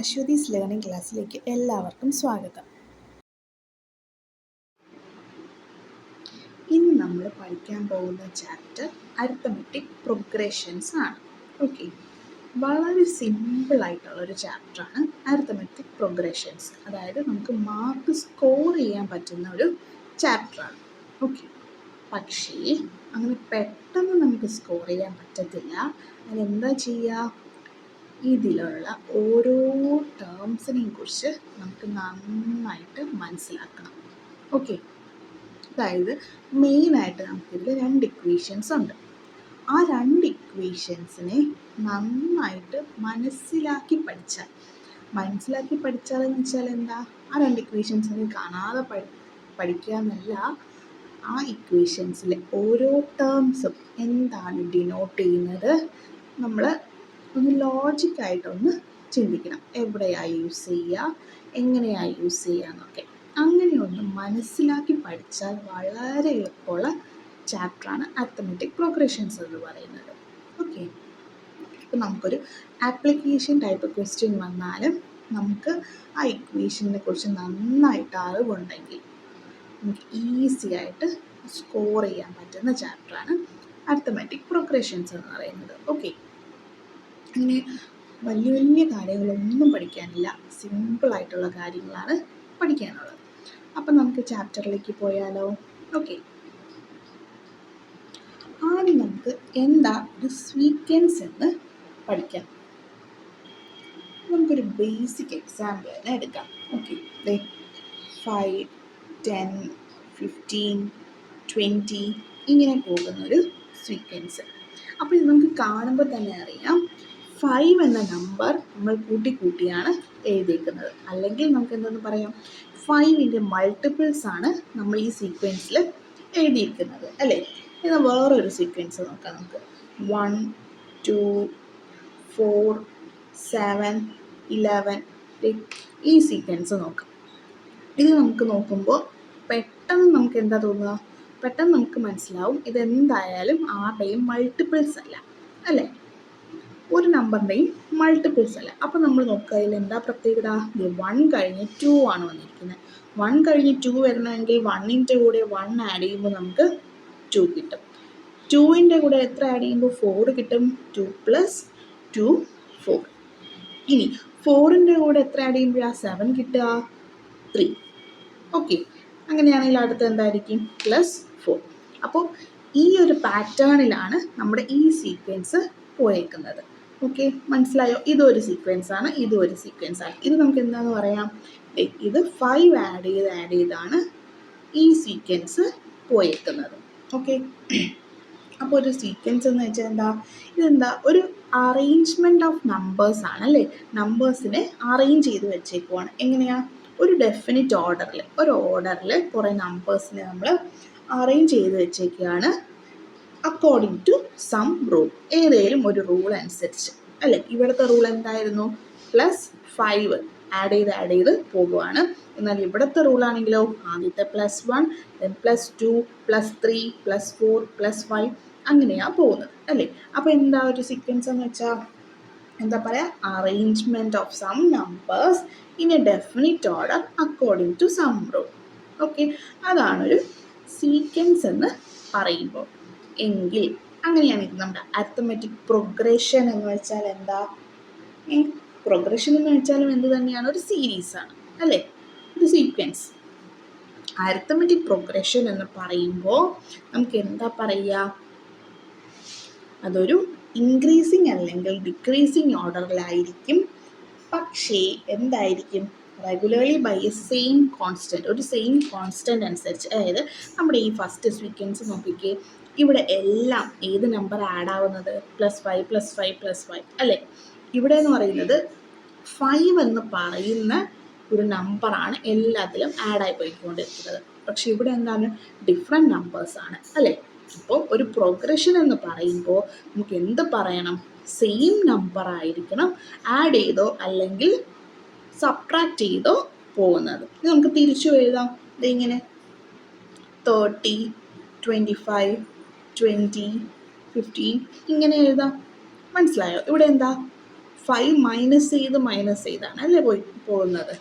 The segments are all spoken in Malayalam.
അശ്വതീസ് ലേണിംഗ് ക്ലാസ്സിലേക്ക് എല്ലാവർക്കും സ്വാഗതം. ഇന്ന് നമ്മൾ പഠിക്കാൻ പോകുന്ന ചാപ്റ്റർ അരിത്തമെറ്റിക് പ്രോഗ്രഷൻസ് ആണ്. ഓക്കെ, വളരെ സിമ്പിളായിട്ടുള്ളൊരു ചാപ്റ്ററാണ് അരിത്തമെറ്റിക് പ്രോഗ്രഷൻസ്. അതായത് നമുക്ക് മാർക്ക് സ്കോർ ചെയ്യാൻ പറ്റുന്ന ഒരു ചാപ്റ്ററാണ്. ഓക്കെ, പക്ഷേ അങ്ങനെ പെട്ടെന്ന് നമുക്ക് സ്കോർ ചെയ്യാൻ പറ്റത്തില്ല. അതെന്താ ചെയ്യുക? ഇതിലുള്ള ഓരോ ടേംസിനെയും കുറിച്ച് നമുക്ക് നന്നായിട്ട് മനസ്സിലാക്കണം. ഓക്കെ, അതായത് മെയിനായിട്ട് നമുക്കിതിൽ 2 ഇക്വേഷൻസ് ഉണ്ട്. ആ 2 ഇക്വേഷൻസിനെ നന്നായിട്ട് മനസ്സിലാക്കി പഠിച്ചാലെന്ന് വെച്ചാൽ എന്താ? ആ 2 ഇക്വേഷൻസിനെ കാണാതെ പഠിക്കുക എന്നല്ല, ആ ഇക്വേഷൻസിലെ ഓരോ ടേംസും എന്താണ് ഡിനോട്ട് ചെയ്യുന്നത് നമ്മൾ ഒന്ന് ലോജിക്കായിട്ടൊന്ന് ചിന്തിക്കണം. എവിടെയാണ് യൂസ് ചെയ്യുക, എങ്ങനെയാണ് യൂസ് ചെയ്യുക എന്നൊക്കെ അങ്ങനെ ഒന്ന് മനസ്സിലാക്കി പഠിച്ചാൽ വളരെ എളുപ്പമുള്ള ചാപ്റ്ററാണ് അരിത്തമെറ്റിക് പ്രോഗ്രഷൻസ് എന്ന് പറയുന്നത്. ഓക്കെ, ഇപ്പം നമുക്കൊരു ആപ്ലിക്കേഷൻ ടൈപ്പ് ക്വസ്റ്റ്യൻ വന്നാലും നമുക്ക് ആ ഇക്വേഷനെ കുറിച്ച് നന്നായിട്ട് അറിവുണ്ടെങ്കിൽ നമുക്ക് ഈസി ആയിട്ട് സ്കോർ ചെയ്യാൻ പറ്റുന്ന ചാപ്റ്ററാണ് അരിത്തമെറ്റിക് പ്രോഗ്രഷൻസ് എന്ന് പറയുന്നത്. ഓക്കെ, അങ്ങനെ വലിയ വലിയ കാര്യങ്ങളൊന്നും പഠിക്കാനില്ല, സിമ്പിളായിട്ടുള്ള കാര്യങ്ങളാണ് പഠിക്കാനുള്ളത്. അപ്പം നമുക്ക് ചാപ്റ്ററിലേക്ക് പോയാലോ? ഓക്കെ, ആദ്യം നമുക്ക് എന്താ ഒരു സീക്വൻസ് എന്ന് പഠിക്കാം. നമുക്കൊരു ബേസിക് എക്സാമ്പിൾ തന്നെ എടുക്കാം. ഓക്കെ, 5, 10, 15, 20 ഇങ്ങനെ പോകുന്നൊരു സീക്വൻസ്. അപ്പോൾ ഇത് നമുക്ക് കാണുമ്പോൾ തന്നെ അറിയാം 5 എന്ന നമ്പർ നമ്മൾ കൂട്ടിയാണ് എഴുതിയിരിക്കുന്നത്. അല്ലെങ്കിൽ നമുക്ക് എന്തെന്ന് പറയാം, 5ൻ്റെ മൾട്ടിപ്പിൾസ് ആണ് നമ്മൾ ഈ സീക്വൻസിൽ എഴുതിയിരിക്കുന്നത്, അല്ലേ? എന്നാൽ വേറൊരു സീക്വൻസ് നോക്കാം. നമുക്ക് 1, 2, 4, 7, 11 ഈ സീക്വൻസ് നോക്കാം. ഇത് നമുക്ക് നോക്കുമ്പോൾ പെട്ടെന്ന് നമുക്ക് എന്താ തോന്നുക? പെട്ടെന്ന് നമുക്ക് മനസ്സിലാവും ഇതെന്തായാലും ആരുടെയും മൾട്ടിപ്പിൾസ് അല്ല, അല്ലേ? ഒരു നമ്പറിൻ്റെയും മൾട്ടിപ്പിൾസ് അല്ല. അപ്പോൾ നമ്മൾ നോക്കുക, അതിൽ എന്താ പ്രത്യേകത? 1 കഴിഞ്ഞ് 2 ആണ് വന്നിരിക്കുന്നത്. 1 കഴിഞ്ഞ് 2 വരണമെങ്കിൽ 1ൻ്റെ കൂടെ 1 ആഡ് ചെയ്യുമ്പോൾ നമുക്ക് 2 കിട്ടും. 2ൻ്റെ കൂടെ എത്ര ആഡ് ചെയ്യുമ്പോൾ 4 കിട്ടും. 2 + 2 4. ഇനി 4ൻ്റെ കൂടെ എത്ര ആഡ് ചെയ്യുമ്പോഴാണ് 7 കിട്ടുക? 3. ഓക്കെ, അങ്ങനെയാണെങ്കിൽ അടുത്ത് എന്തായിരിക്കും? +4. അപ്പോൾ ഈ ഒരു പാറ്റേണിലാണ് നമ്മുടെ ഈ സീക്വൻസ് പോയേക്കുന്നത്. ഓക്കെ, മനസ്സിലായോ? ഇതൊരു സീക്വൻസ് ആണ്, ഇതും ഒരു സീക്വൻസ് ആണ്. ഇത് നമുക്ക് എന്താണെന്ന് പറയാം? ഇത് 5 ആഡ് ചെയ്താണ് ഈ സീക്വൻസ് പോയേക്കുന്നത്. ഓക്കെ, അപ്പോൾ ഒരു സീക്വൻസ് എന്ന് വെച്ചാൽ എന്താ? ഇതെന്താ? ഒരു അറേഞ്ച്മെൻറ്റ് ഓഫ് നമ്പേഴ്സ് ആണ്, അല്ലേ? നമ്പേഴ്സിനെ അറേഞ്ച് ചെയ്ത് വെച്ചേക്കുവാണ്. എങ്ങനെയാണ്? ഒരു ഡെഫിനിറ്റ് ഓർഡറിൽ കുറേ നമ്പേഴ്സിനെ നമ്മൾ അറേഞ്ച് ചെയ്ത് വെച്ചേക്കുകയാണ് അക്കോർഡിംഗ് ടു സം റൂൾ. ഏതെങ്കിലും ഒരു റൂൾ അനുസരിച്ച്, അല്ലേ? ഇവിടുത്തെ റൂൾ എന്തായിരുന്നു? +5 ആഡ് ചെയ്ത് പോകുവാണ്. എന്നാൽ ഇവിടുത്തെ റൂളാണെങ്കിലോ ആദ്യത്തെ +1, then +2, +3, +4, +5 അങ്ങനെയാണ് പോകുന്നത്, അല്ലേ? അപ്പോൾ എന്താ ഒരു സീക്വൻസ് എന്ന് വെച്ചാൽ എന്താ പറയുക? Arrangement of some numbers in a definite order according to some rule. Okay, അതാണൊരു സീക്വൻസ് എന്ന് പറയുമ്പോൾ. എങ്കിൽ അങ്ങനെയാണെങ്കിൽ നമ്മുടെ അരിത്തമെറ്റിക് പ്രോഗ്രഷൻ എന്ന് വെച്ചാൽ എന്താ? പ്രോഗ്രഷൻ എന്ന് വെച്ചാലും എന്ത് തന്നെയാണ്? ഒരു സീരീസാണ്, അല്ലേ? ഒരു സീക്വൻസ്. അരിത്തമെറ്റിക് പ്രോഗ്രഷൻ എന്ന് പറയുമ്പോൾ നമുക്ക് എന്താ പറയുക? അതൊരു ഇൻക്രീസിങ് അല്ലെങ്കിൽ ഡിക്രീസിങ് ഓർഡറിലായിരിക്കും. പക്ഷേ എന്തായിരിക്കും? Regularly by a same constant, ഒരു സെയിം കോൺസ്റ്റൻറ്റ് അനുസരിച്ച്. അതായത് നമ്മുടെ ഈ ഫസ്റ്റ് സീക്വൻസ് നോക്കിക്കേ, ഇവിടെ എല്ലാം ഏത് നമ്പർ ആഡ് ആവുന്നത്? +5 +5 +5, അല്ലേ? ഇവിടെ എന്ന് പറയുന്നത് 5 എന്ന് പറയുന്ന ഒരു നമ്പറാണ് എല്ലാത്തിലും ആഡായി പോയിക്കൊണ്ടിരിക്കുന്നത്. പക്ഷെ ഇവിടെ എന്താണ്? ഡിഫറെൻറ്റ് നമ്പേഴ്സാണ്, അല്ലേ? അപ്പോൾ ഒരു പ്രോഗ്രഷൻ എന്ന് പറയുമ്പോൾ നമുക്ക് എന്ത് പറയണം? സെയിം നമ്പർ ആയിരിക്കണം ആഡ് ചെയ്തോ അല്ലെങ്കിൽ സബ്ട്രാക്ട് ചെയ്തോ പോകുന്നത്. ഇത് നമുക്ക് തിരിച്ചു എഴുതാം. ഇതിങ്ങനെ 30, 25, 20, 15 ഇങ്ങനെ എഴുതാം. മനസ്സിലായോ? ഇവിടെ എന്താ? 5 മൈനസ് ചെയ്താണ് അല്ലേ പോകുന്നത്.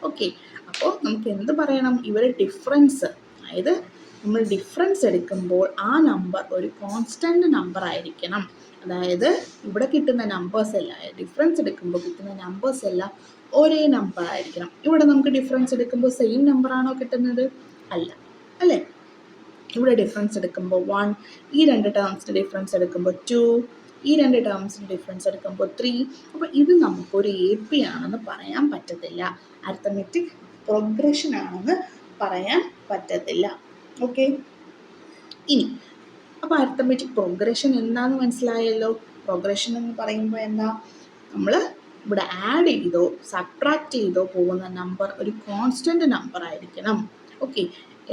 ഓക്കെ, അപ്പോൾ നമുക്ക് എന്ത് പറയണം, ഇവരെ ഡിഫറൻസ്, അതായത് നമ്മൾ ഡിഫറൻസ് എടുക്കുമ്പോൾ ആ നമ്പർ ഒരു കോൺസ്റ്റൻറ്റ് നമ്പർ ആയിരിക്കണം. അതായത് ഇവിടെ കിട്ടുന്ന നമ്പേഴ്സ് എല്ലാം, ഡിഫറൻസ് എടുക്കുമ്പോൾ കിട്ടുന്ന നമ്പേഴ്സ് എല്ലാം ഒരേ നമ്പർ ആയിരിക്കണം. ഇവിടെ നമുക്ക് ഡിഫറൻസ് എടുക്കുമ്പോൾ സെയിം നമ്പർ ആണോ കിട്ടുന്നത്? അല്ല, അല്ലേ? ഇവിടെ ഡിഫറൻസ് എടുക്കുമ്പോൾ 1, ഈ രണ്ട് ടേംസിൻ്റെ ഡിഫറൻസ് എടുക്കുമ്പോൾ 2, ഈ രണ്ട് ടേംസിൻ്റെ ഡിഫറൻസ് എടുക്കുമ്പോൾ 3. അപ്പോൾ ഇത് നമുക്കൊരു AP ആണെന്ന് പറയാൻ പറ്റത്തില്ല, അരിത്തമെറ്റിക് പ്രോഗ്രഷൻ ആണെന്ന് പറയാൻ പറ്റത്തില്ല. ഓക്കെ, ഇനി അപ്പോൾ അരിത്തമെറ്റിക് പ്രോഗ്രഷൻ എന്താണെന്ന് മനസ്സിലായല്ലോ. പ്രോഗ്രഷൻ എന്ന് പറയുമ്പോൾ എന്താ, നമ്മൾ ഇവിടെ ആഡ് ചെയ്തോ സബ്ട്രാക്ട് ചെയ്തോ പോകുന്ന നമ്പർ ഒരു കോൺസ്റ്റൻറ്റ് നമ്പർ ആയിരിക്കണം. ഓക്കെ,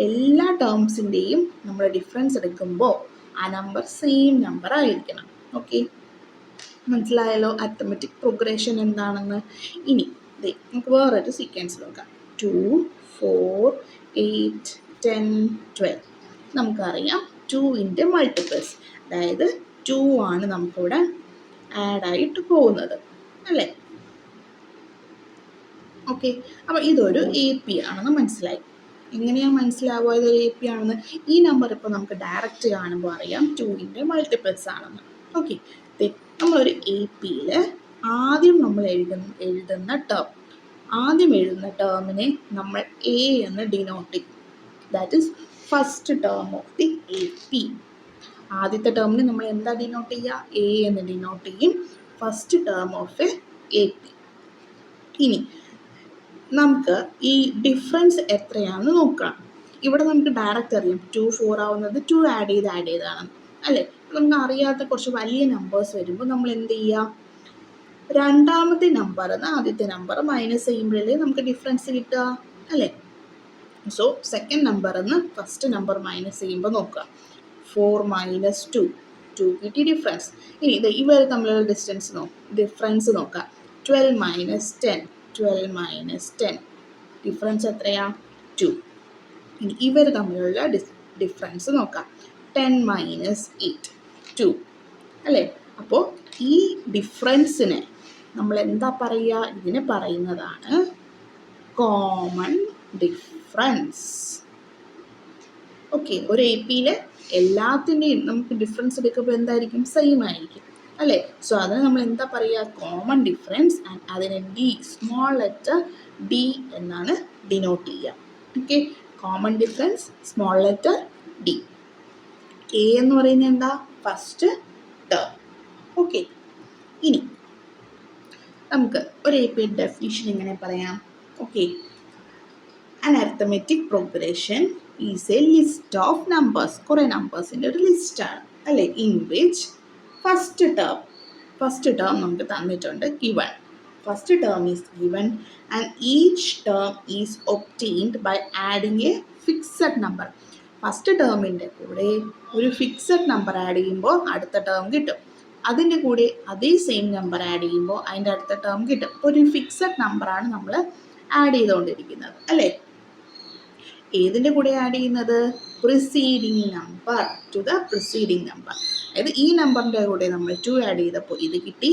എല്ലാ ടേംസിൻ്റെയും നമ്മൾ ഡിഫറൻസ് എടുക്കുമ്പോൾ ആ നമ്പർ സെയിം നമ്പർ ആയിരിക്കണം. ഓക്കെ, മനസ്സിലായല്ലോ അരിത്തമെറ്റിക് പ്രോഗ്രഷൻ എന്താണെന്ന്. ഇനി നമുക്ക് വേറൊരു സീക്വൻസ് നോക്കാം. 2, 4, 8, 10, 12. നമുക്കറിയാം 2ൻ്റെ മൾട്ടിപ്പിൾസ്, അതായത് 2 ആണ് നമുക്കിവിടെ ആഡായിട്ട് പോകുന്നത്, അല്ലേ? ഓക്കെ, അപ്പോൾ ഇതൊരു AP ആണെന്ന് മനസ്സിലായി. എങ്ങനെയാണ് മനസ്സിലാവുക ഇതൊരു AP ആണെന്ന്? ഈ നമ്പർ ഇപ്പോൾ നമുക്ക് ഡയറക്റ്റ് കാണുമ്പോൾ അറിയാം 2ൻ്റെ മൾട്ടിപ്പിൾസ് ആണെന്ന്. ഓക്കെ, നമ്മളൊരു APയിൽ ആദ്യം നമ്മൾ എഴുതുന്ന ടേം, ആദ്യം എഴുതുന്ന ടേമിനെ നമ്മൾ A എന്ന് ഡിനോട്ട് ചെയ്യും. That is first term of the AP. ആദ്യത്തെ ടേമിന് നമ്മൾ എന്താ ഡിനോട്ട് ചെയ്യുക? A എന്ന് ഡിനോട്ട് ചെയ്യും, ഫസ്റ്റ് ടേം ഓഫ് AP. ഇനി നമുക്ക് ഈ ഡിഫറൻസ് എത്രയാണെന്ന് നോക്കാം. ഇവിടെ നമുക്ക് ഡയറക്റ്റ് അറിയാം 2, 4 ആവുന്നത് 2 ആഡ് ചെയ്താണ്, അല്ലേ? നമുക്ക് അറിയാത്ത കുറച്ച് വലിയ നമ്പേഴ്സ് വരുമ്പോൾ നമ്മൾ എന്ത് ചെയ്യുക? രണ്ടാമത്തെ നമ്പറിൽ ആദ്യത്തെ നമ്പർ മൈനസ് ചെയ്യുമ്പോഴല്ലേ നമുക്ക് ഡിഫറൻസ് കിട്ടുക, അല്ലേ? സോ സെക്കൻഡ് നമ്പറിൽ നിന്ന് ഫസ്റ്റ് നമ്പർ മൈനസ് ചെയ്യുമ്പോൾ നോക്കുക, 4 മൈനസ് 2, 2 കിട്ടി ഡിഫറൻസ്. ഇനി ഇവർ തമ്മിലുള്ള ഡിഫറൻസ് നോക്കാം. 12 മൈനസ് 10, 12 മൈനസ് 10, ഡിഫറൻസ് എത്രയാ? 2. ഇനി ഇവർ തമ്മിലുള്ള ഡിഫറൻസ് നോക്കാം. 10 മൈനസ് 8, 2, അല്ലേ? അപ്പോൾ ഈ ഡിഫറൻസിനെ നമ്മൾ എന്താ പറയുക? ഇതിനെ പറയുന്നതാണ് കോമൺ ഡിഫറൻസ്. ഓക്കെ, ഒരു APയിൽ എല്ലാത്തിൻ്റെയും നമുക്ക് ഡിഫറൻസ് എടുക്കുമ്പോൾ എന്തായിരിക്കും? സെയിം ആയിരിക്കും, അല്ലേ? സോ അതിന് നമ്മൾ എന്താ പറയുക? Common difference. ആൻഡ് അതിനെ സ്മോൾ ലെറ്റർ D എന്നാണ് ഡിനോട്ട് ചെയ്യുക. Okay, common difference small letter D. A എന്ന് പറയുന്നത് എന്താ? First term. ഓക്കെ, ഇനി നമുക്ക് ഒരു AP ഡെഫിനിഷൻ എങ്ങനെ പറയാം? Okay, an arithmetic progression is a list of numbers. കുറേ നമ്പേഴ്സിൻ്റെ ഒരു ലിസ്റ്റാണ്, അല്ലേ? ഇൻ വിച്ച് ഫസ്റ്റ് ടേം നമുക്ക് തന്നിട്ടുണ്ട്, given. First term is given and each term is obtained by adding a fixed number. First ടേമിൻ്റെ കൂടെ ഒരു ഫിക്സഡ് നമ്പർ ആഡ് ചെയ്യുമ്പോൾ അടുത്ത ടേം കിട്ടും. അതിൻ്റെ കൂടെ അതേ സെയിം നമ്പർ ആഡ് ചെയ്യുമ്പോൾ അതിൻ്റെ അടുത്ത ടേം കിട്ടും. ഒരു ഫിക്സഡ് നമ്പറാണ് നമ്മൾ ആഡ് ചെയ്തുകൊണ്ടിരിക്കുന്നത്, അല്ലേ? ഏതിൻ്റെ കൂടെ ആഡ് ചെയ്യുന്നത്? Preceding number two the preceding number. അതായത് ഈ നമ്പറിൻ്റെ കൂടെ നമ്മൾ 2 ആഡ് ചെയ്തപ്പോൾ ഇത് കിട്ടി.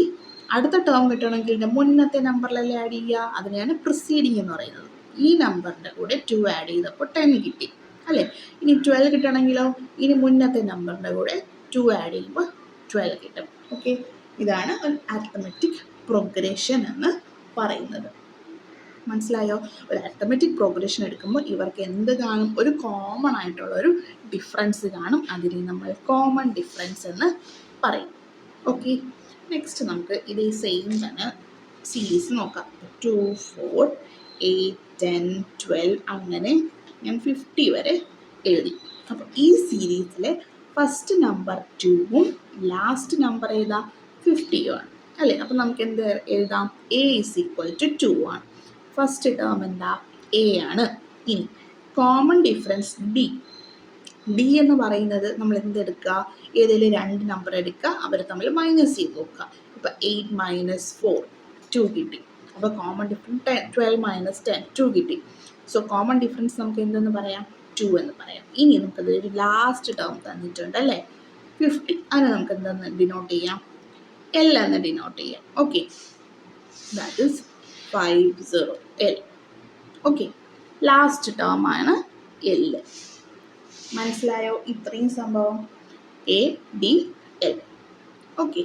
അടുത്ത ടേം കിട്ടണമെങ്കിൽ ഇതിൻ്റെ മുന്നത്തെ നമ്പറിലല്ലേ ആഡ് ചെയ്യുക? അതിനെയാണ് പ്രിസീഡിങ് എന്ന് പറയുന്നത്. ഈ നമ്പറിൻ്റെ കൂടെ 2 ആഡ് ചെയ്തപ്പോൾ 10 കിട്ടി, അല്ലേ? ഇനി 12 കിട്ടണമെങ്കിലോ ഇനി മുന്നത്തെ നമ്പറിൻ്റെ കൂടെ 2 ആഡ് ചെയ്യുമ്പോൾ 12 കിട്ടും. ഓക്കെ, ഇതാണ് ഒരു അരിത്തമെറ്റിക് പ്രോഗ്രഷൻ എന്ന് പറയുന്നത്. മനസ്സിലായോ? ഒരു അരിത്തമെറ്റിക് പ്രോഗ്രഷൻ എടുക്കുമ്പോൾ ഇവർക്ക് എന്ത് കാണും? ഒരു കോമൺ ആയിട്ടുള്ളൊരു ഡിഫറൻസ് കാണും. അതിനെ നമ്മൾ കോമൺ ഡിഫറൻസ് എന്ന് പറയും. ഓക്കെ, നെക്സ്റ്റ് നമുക്ക് ഇതേ സെയിം തന്നെ സീരീസ് നോക്കാം. 2, 4, 8, 10, 12 അങ്ങനെ ഞാൻ 50 വരെ എഴുതി. അപ്പോൾ ഈ സീരീസിലെ ഫസ്റ്റ് നമ്പർ 2ഉം ലാസ്റ്റ് നമ്പർ ഏതാ? 50യുമാണ്, അല്ലേ? അപ്പോൾ നമുക്ക് എന്ത് എഴുതാം? A is equal to 2 ആണ്. ഫസ്റ്റ് ടേം എന്താ? A ആണ്. ഇനി കോമൺ ഡിഫറൻസ് D എന്ന് പറയുന്നത് നമ്മൾ എന്തെടുക്കുക? ഏതെങ്കിലും 2 നമ്പർ എടുക്കുക, അവർ തമ്മിൽ മൈനസ് ചെയ്ത് നോക്കുക. ഇപ്പോൾ 8 മൈനസ് 4, 2 കിട്ടി. അപ്പോൾ കോമൺ ഡിഫറൻസ് 12 മൈനസ് 10, 2 കിട്ടി. സോ കോമൺ ഡിഫറൻസ് നമുക്ക് എന്തെന്ന് പറയാം? 2 എന്ന് പറയാം. ഇനി നമുക്കത് ഒരു ലാസ്റ്റ് ടേം തന്നിട്ടുണ്ട്, അല്ലേ? 50. അതിനെ നമുക്ക് എന്തെന്ന് ഡിനോട്ട് ചെയ്യാം? എൽ എന്ന് ഡിനോട്ട് ചെയ്യാം. Okay, that is 50 L. Okay, last term ആണ് എൽ. മനസ്സിലായോ ഇത്രയും സംഭവം? A D L. Okay,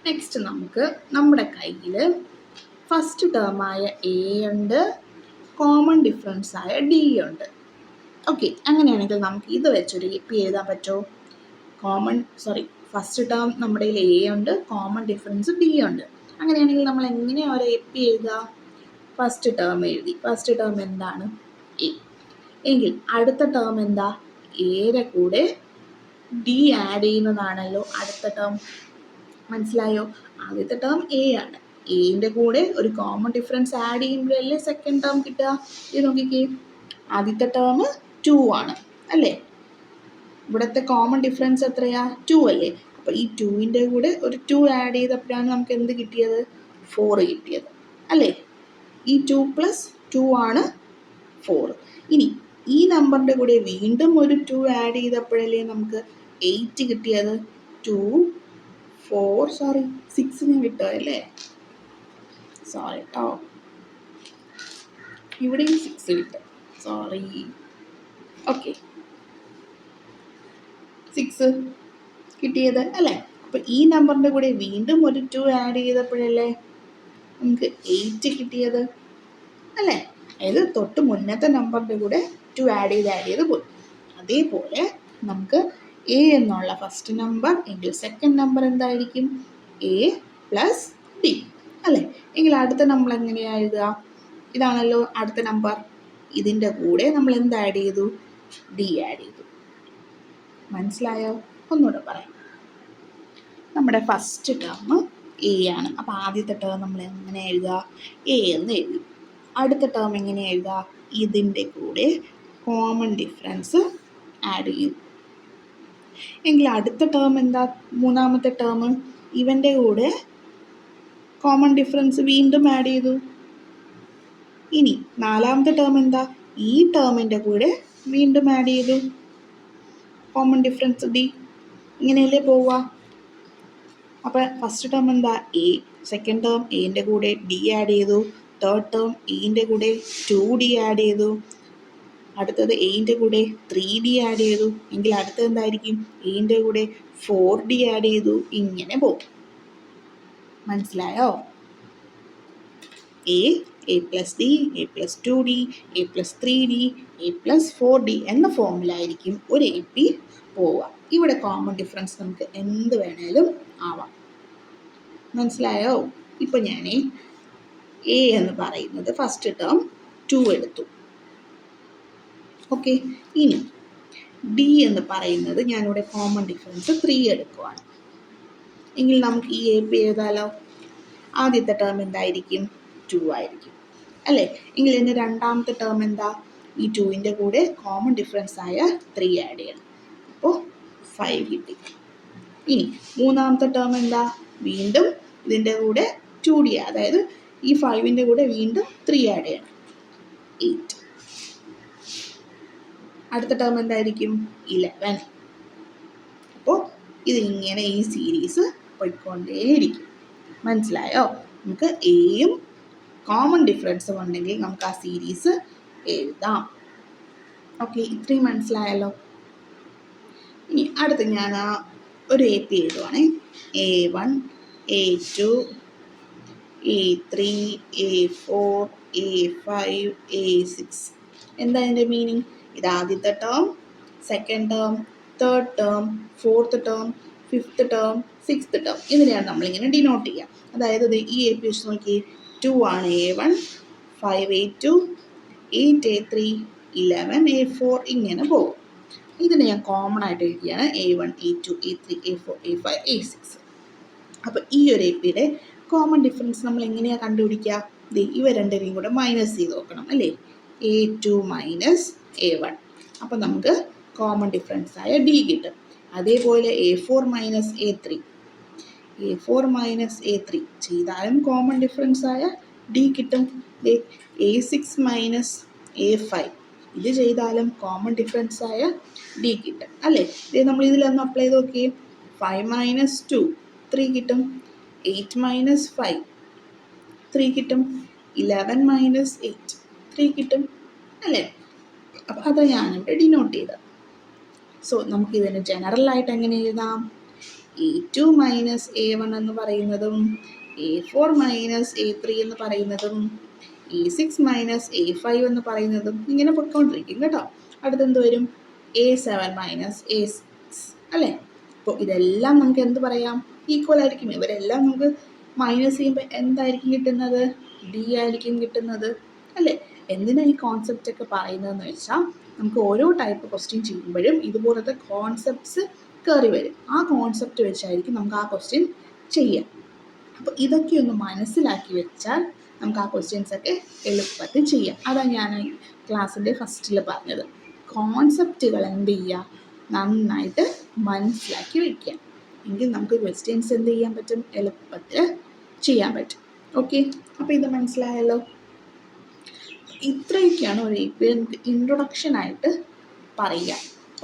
next നമുക്ക് നമ്മുടെ കയ്യിൽ ഫസ്റ്റ് ടേമായ എ ഉണ്ട്, കോമൺ ഡിഫറൻസ് ആയ ഡി ഉണ്ട്. ഓക്കെ, അങ്ങനെയാണെങ്കിൽ നമുക്ക് ഇത് വെച്ചൊരു എപ്പി എഴുതാൻ പറ്റുമോ? ഫസ്റ്റ് ടേം നമ്മുടെ കയ്യിൽ എ ഉണ്ട്, കോമൺ ഡിഫറൻസ് ഡി ഉണ്ട്. അങ്ങനെയാണെങ്കിൽ നമ്മൾ എങ്ങനെയാണ് ഒരു എപ്പി എഴുതുക? ഫസ്റ്റ് ടേം എഴുതി. ഫസ്റ്റ് ടേം എന്താണ്? എ. എങ്കിൽ അടുത്ത ടേം എന്താ? എയുടെ കൂടെ ഡി ആഡ് ചെയ്യുന്നതാണല്ലോ അടുത്ത ടേം. മനസ്സിലായോ? ആദ്യത്തെ ടേം എ ആണ്. എന്റെ കൂടെ ഒരു കോമൺ ഡിഫറൻസ് ആഡ് ചെയ്യുമ്പോഴല്ലേ സെക്കൻഡ് ടേം കിട്ടുക. ഇത് നോക്കിക്കേ, ആദ്യത്തെ ടേം 2 ആണ് അല്ലേ? ഇവിടുത്തെ കോമൺ ഡിഫറൻസ് എത്രയാ? 2 അല്ലേ? അപ്പോൾ ഈ 2ൻ്റെ കൂടെ ഒരു 2 ആഡ് ചെയ്തപ്പോഴാണ് നമുക്ക് എന്ത് കിട്ടിയത്? 4 കിട്ടിയത് അല്ലേ? ഈ 2 + 2 ആണ് 4. ഇനി ഈ നമ്പറിൻ്റെ കൂടെ വീണ്ടും ഒരു 2 ആഡ് ചെയ്തപ്പോഴല്ലേ നമുക്ക് 8 കിട്ടിയത്? 6 ഞാൻ വിട്ടല്ലേ? സോറി കേട്ടോ, ഇവിടെയും 6 കിട്ടും. സോറി. ഓക്കെ, 6 കിട്ടിയത് അല്ലേ? അപ്പോൾ ഈ നമ്പറിൻ്റെ കൂടെ വീണ്ടും ഒരു 2 ആഡ് ചെയ്തപ്പോഴല്ലേ നമുക്ക് 8 കിട്ടിയത് അല്ലേ? അതായത് തൊട്ട് മുന്നത്തെ നമ്പറിൻ്റെ കൂടെ 2 ആഡ് ചെയ്ത് പോയി. അതേപോലെ നമുക്ക് എ എന്നുള്ള ഫസ്റ്റ് നമ്പർ എങ്കിൽ സെക്കൻഡ് നമ്പർ എന്തായിരിക്കും? എ പ്ലസ് ഡി അല്ലേ? എങ്കിൽ അടുത്ത നമ്മൾ എങ്ങനെയാണ് എഴുതുക? ഇതാണല്ലോ അടുത്ത നമ്പർ. ഇതിൻ്റെ കൂടെ നമ്മൾ എന്ത് ആഡ് ചെയ്തു? ഡി ആഡ് ചെയ്തു. മനസ്സിലായോ? ഒന്നുകൂടെ പറയാം. നമ്മുടെ ഫസ്റ്റ് ടേം എ ആണ്. അപ്പോൾ ആദ്യത്തെ ടേം നമ്മൾ എങ്ങനെ എഴുതുക? എ എന്ന് എഴുതി. അടുത്ത ടേം എങ്ങനെ എഴുതുക? ഇതിൻ്റെ കൂടെ കോമൺ ഡിഫറൻസ് ആഡ് ചെയ്യും. എങ്കിൽ അടുത്ത ടേം എന്താ? മൂന്നാമത്തെ ടേം ഇവൻ്റെ കൂടെ കോമൺ ഡിഫറൻസ് വീണ്ടും ആഡ് ചെയ്തു. ഇനി നാലാമത്തെ ടേം എന്താ? ഈ ടേമിൻ്റെ കൂടെ വീണ്ടും ആഡ് ചെയ്തു കോമൺ ഡിഫറൻസ് ഡി. ഇങ്ങനെയല്ലേ പോവുക? അപ്പോൾ ഫസ്റ്റ് ടേം എന്താ? എ. സെക്കൻഡ് ടേം എൻ്റെ കൂടെ ഡി ആഡ് ചെയ്തു. തേർഡ് ടേം എൻ്റെ കൂടെ 2d ആഡ് ചെയ്തു. അടുത്തത് എൻ്റെ കൂടെ 3d ആഡ് ചെയ്തു. എങ്കിൽ അടുത്തത് എന്തായിരിക്കും? എൻ്റെ കൂടെ 4d ആഡ് ചെയ്തു. ഇങ്ങനെ പോകും. മനസ്സിലായോ? A plus D, A plus 2d, A plus 3d, A plus 4d എന്ന ഫോമിലായിരിക്കും ഒരു എ പി പോവുക. ഇവിടെ കോമൺ ഡിഫറൻസ് നമുക്ക് എന്ത് വേണേലും ആവാം. മനസ്സിലായോ? ഇപ്പം ഞാൻ എ എന്ന് പറയുന്നത് ഫസ്റ്റ് ടേം 2 എടുത്തു. ഓക്കെ, ഇനി ഡി എന്ന് പറയുന്നത് ഞാനിവിടെ കോമൺ ഡിഫറൻസ് 3 എടുക്കുവാണ്. എങ്കിൽ നമുക്ക് ഈ എ പി എഴുതാലോ. ആദ്യത്തെ ടേം എന്തായിരിക്കും? 2 ആയിരിക്കും അല്ലേ? എങ്കിൽ എൻ്റെ രണ്ടാമത്തെ ടേം എന്താ? ഈ 2ൻ്റെ കൂടെ കോമൺ ഡിഫറൻസ് ആയ 3 ആഡ് ചെയ്യണം. അപ്പോൾ 5 കിട്ടി. ഇനി മൂന്നാമത്തെ ടേം എന്താ? വീണ്ടും ഇതിൻ്റെ കൂടെ 2d, അതായത് ഈ 5ൻ്റെ കൂടെ വീണ്ടും 3 ആഡ് ചെയ്യണം. 8. അടുത്ത ടേം എന്തായിരിക്കും? 11. അപ്പോൾ ഇതിങ്ങനെ ഈ സീരീസ് പോയിക്കൊണ്ടേയിരിക്കും. മനസ്സിലായോ? നമുക്ക് എയും കോമൺ ഡിഫറൻസും ഉണ്ടെങ്കിൽ നമുക്ക് ആ സീരീസ് എഴുതാം. ഓക്കെ, ഇത്രയും മനസ്സിലായല്ലോ. ഇനി അടുത്ത് ഞാൻ ഒരു A P എഴുതുവാണേ. A1, A2, A3, A4, A5, A6. എന്താ അതിൻ്റെ മീനിങ്? ഇത് ആദ്യത്തെ term, second term, third term, fourth term, fifth term, sixth term. ഇതിനെയാണ് നമ്മളിങ്ങനെ ഡിനോട്ട് ചെയ്യുക. അതായത് ഈ എ പി വെച്ച് നോക്കി, 2 ആണ് A1, 5 A2, 8 A3, 11 A4 ഇങ്ങനെ പോകും. ഇതിനെ ഞാൻ കോമൺ ആയിട്ട് എഴുതിയാണ് A1, A2, A3, A4, A5, A6. അപ്പോൾ ഈ ഒരു എ പിയുടെ കോമൺ ഡിഫറൻസ് നമ്മൾ എങ്ങനെയാണ് കണ്ടുപിടിക്കുക? ഇവ രണ്ടിനെയും കൂടെ മൈനസ് ചെയ്ത് നോക്കണം അല്ലേ? A2 minus A1. അപ്പോൾ നമുക്ക് കോമൺ ഡിഫറൻസ് ആയ ഡി കിട്ടും. അതേപോലെ A4 minus A3, A4 minus A3 ചെയ്താലും കോമൺ ഡിഫറൻസ് ആയ ഡി കിട്ടും. A6 മൈനസ് A5 ഇത് ചെയ്താലും കോമൺ ഡിഫറൻസ് ആയ ഡി കിട്ടും അല്ലേ? ഇത് നമ്മൾ ഇതിലൊന്ന് അപ്ലൈ ചെയ്ത് നോക്കിയേ. 5 മൈനസ് 2 3 കിട്ടും. 8 മൈനസ് 5 3 കിട്ടും. 11 മൈനസ് 8 3 കിട്ടും അല്ലേ? അപ്പം അത് ഞാനിവിടെ ഡിനോട്ട് ചെയ്തത്. സോ നമുക്കിതിന് ജനറലായിട്ട് എങ്ങനെ എഴുതാം? A2 മൈനസ് A1 എന്ന് പറയുന്നതും A4 മൈനസ് A3 എന്ന് പറയുന്നതും A6 മൈനസ് A5 എന്ന് പറയുന്നതും ഇങ്ങനെ പൊയ്ക്കൊണ്ടിരിക്കും കേട്ടോ. അടുത്തെന്ത് വരും? A7 മൈനസ് A6 അല്ലേ? അപ്പോൾ ഇതെല്ലാം നമുക്ക് എന്ത് പറയാം? ഈക്വൽ ആയിരിക്കും. ഇവരെല്ലാം നമുക്ക് മൈനസ് ചെയ്യുമ്പോൾ എന്തായിരിക്കും കിട്ടുന്നത്? D ആയിരിക്കും കിട്ടുന്നത് അല്ലേ? എന്തിനാണ് ഈ കോൺസെപ്റ്റ് ഒക്കെ പറയുന്നതെന്ന് വെച്ചാൽ നമുക്ക് ഓരോ ടൈപ്പ് ക്വസ്റ്റ്യൻ ചെയ്യുമ്പോഴും ഇതുപോലത്തെ കോൺസെപ്റ്റ്സ് കയറി വരും. ആ കോൺസെപ്റ്റ് വെച്ചായിരിക്കും നമുക്ക് ആ ക്വസ്റ്റ്യൻ ചെയ്യാം. അപ്പോൾ ഇതൊക്കെ ഒന്ന് മനസ്സിലാക്കി വെച്ചാൽ നമുക്ക് ആ ക്വസ്റ്റ്യൻസ് ഒക്കെ എളുപ്പത്തിൽ ചെയ്യാം. അതാണ് ഞാൻ ക്ലാസ്സിൻ്റെ ഫസ്റ്റിൽ പറഞ്ഞത്. കോൺസെപ്റ്റുകൾ എന്ത് ചെയ്യുക? നന്നായിട്ട് മനസ്സിലാക്കി വയ്ക്കുക. എങ്കിൽ നമുക്ക് ക്വസ്റ്റ്യൻസ് എന്ത് ചെയ്യാൻ പറ്റും? എളുപ്പത്തിൽ ചെയ്യാൻ പറ്റും. ഓക്കെ, അപ്പോൾ ഇത് മനസ്സിലായല്ലോ. ഇത്രയൊക്കെയാണ് ഒരു ഇൻട്രൊഡക്ഷനായിട്ട് പറയുക.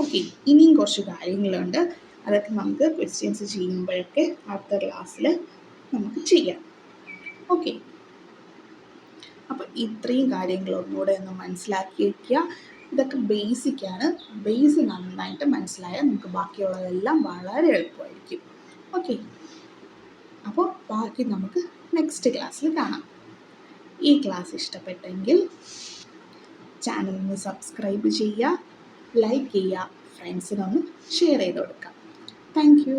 ഓക്കെ, ഇനിയും കുറച്ച് കാര്യങ്ങളുണ്ട്. അതൊക്കെ നമുക്ക് ക്വസ്റ്റ്യൻസ് ചെയ്യുമ്പോഴൊക്കെ അടുത്ത ക്ലാസ്സിൽ നമുക്ക് ചെയ്യാം. ഓക്കെ, അപ്പോൾ ഇത്രയും കാര്യങ്ങൾ ഒന്നുകൂടെ ഒന്ന് മനസ്സിലാക്കി വയ്ക്കുക. ഇതൊക്കെ ബേസിക്കാണ്. ബേസ് നന്നായിട്ട് മനസ്സിലായാൽ നമുക്ക് ബാക്കിയുള്ളതെല്ലാം വളരെ എളുപ്പമായിരിക്കും. ഓക്കെ, അപ്പോൾ ബാക്കി നമുക്ക് നെക്സ്റ്റ് ക്ലാസ്സിൽ കാണാം. ഈ ക്ലാസ് ഇഷ്ടപ്പെട്ടെങ്കിൽ ചാനലിന് സബ്സ്ക്രൈബ് ചെയ്യുക, ലൈക്ക് ചെയ്യുക, ഫ്രണ്ട്സിനൊന്ന് ഷെയർ ചെയ്ത് കൊടുക്കുക. Thank you.